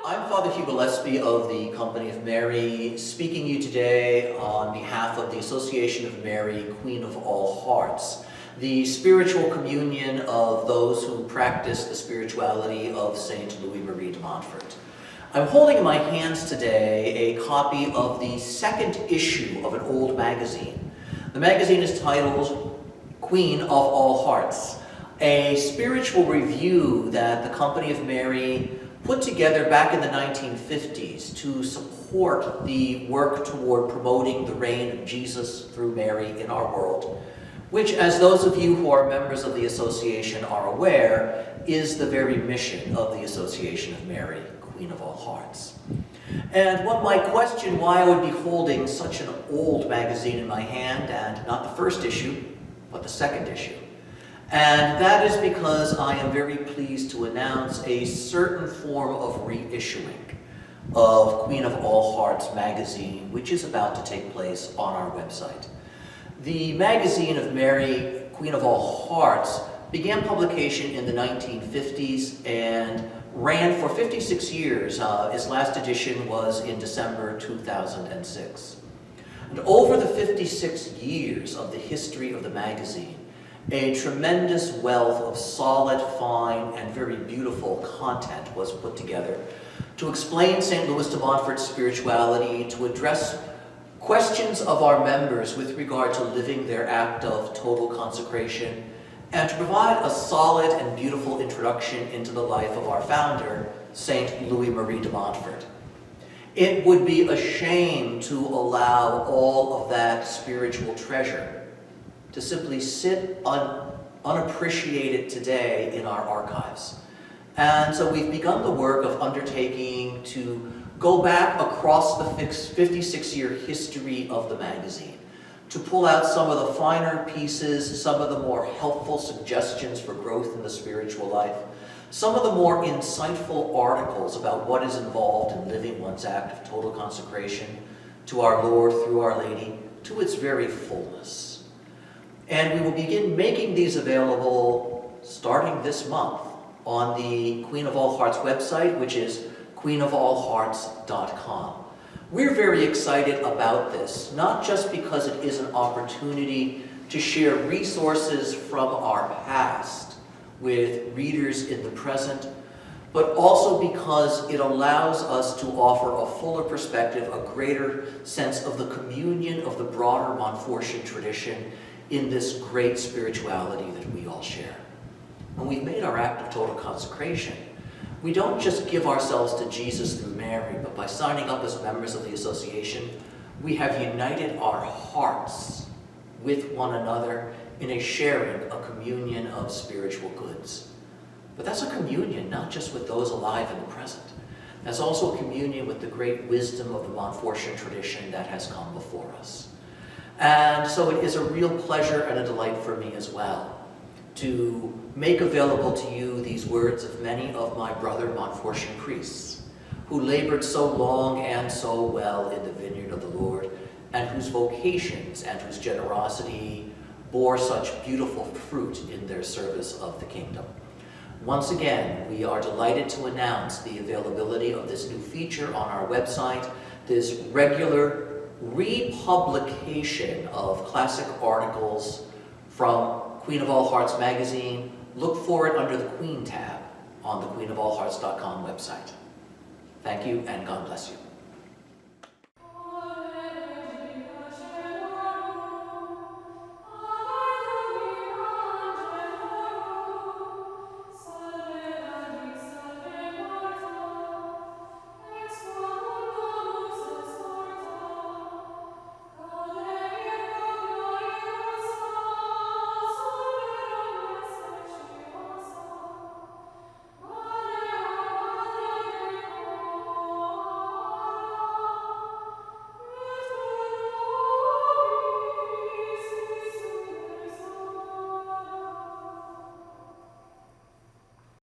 I'm Father Hugh Gillespie of the Company of Mary, speaking to you today on behalf of the Association of Mary, Queen of All Hearts, the spiritual communion of those who practice the spirituality of Saint Louis-Marie de Montfort. I'm holding in my hands today a copy of the second issue of an old magazine. The magazine is titled Queen of All Hearts, a spiritual review that the Company of Mary put together back in the 1950s to support the work toward promoting the reign of Jesus through Mary in our world, which, as those of you who are members of the association are aware, is the very mission of the Association of Mary, Queen of All Hearts. And one might question why I would be holding such an old magazine in my hand, and not the first issue, but the second issue. And that is because I am very pleased to announce a certain form of reissuing of Queen of All Hearts magazine, which is about to take place on our website. The magazine of Mary, Queen of All Hearts, began publication in the 1950s and ran for 56 years. Its last edition was in December 2006. And over the 56 years of the history of the magazine, a tremendous wealth of solid, fine, and very beautiful content was put together to explain St. Louis de Montfort's spirituality, to address questions of our members with regard to living their act of total consecration, and to provide a solid and beautiful introduction into the life of our founder, St. Louis-Marie de Montfort. It would be a shame to allow all of that spiritual treasure to simply sit unappreciated today in our archives. And so we've begun the work of undertaking to go back across the 56-year history of the magazine, to pull out some of the finer pieces, some of the more helpful suggestions for growth in the spiritual life, some of the more insightful articles about what is involved in living one's act of total consecration to our Lord through Our Lady to its very fullness. And we will begin making these available starting this month on the Queen of All Hearts website, which is queenofallhearts.com. We're very excited about this, not just because it is an opportunity to share resources from our past with readers in the present, but also because it allows us to offer a fuller perspective, a greater sense of the communion of the broader Montfortian tradition in this great spirituality that we all share. When we've made our act of total consecration, we don't just give ourselves to Jesus through Mary, but by signing up as members of the association, we have united our hearts with one another in a sharing, a communion of spiritual goods. But that's a communion not just with those alive in the present. That's also a communion with the great wisdom of the Montfortian tradition that has come before us. And so it is a real pleasure and a delight for me as well to make available to you these words of many of my brother Montfortian priests who labored so long and so well in the vineyard of the Lord, and whose vocations and whose generosity bore such beautiful fruit in their service of the kingdom. Once again, we are delighted to announce the availability of this new feature on our website, this regular republication of classic articles from Queen of All Hearts magazine. Look for it under the Queen tab on the queenofallhearts.com website. Thank you, and God bless you.